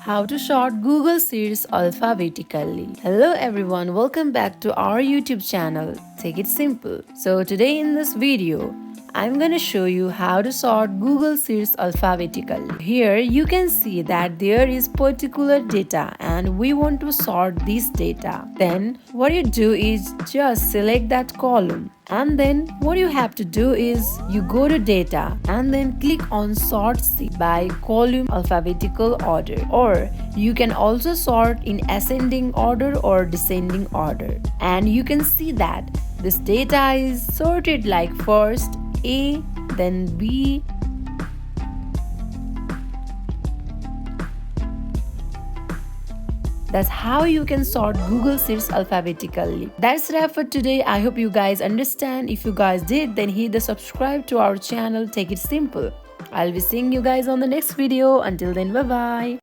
How to sort Google search alphabetically. Hello everyone, welcome back to our YouTube channel. Take it simple. So today in this video, I'm gonna show you how to sort Google search alphabetically. Here you can see that there is particular data and we want to sort this data. Then what you do is just select that column. And then what you have to do is you go to data and then click on sort by column alphabetical order, or you can also sort in ascending order or descending order. And you can see that this data is sorted like first A, then B, That's how you can sort Google search alphabetically. That's wrap for today. I hope you guys understand. If you guys did, then hit the subscribe to our channel. Take it simple. I'll be seeing you guys on the next video. Until then, bye bye.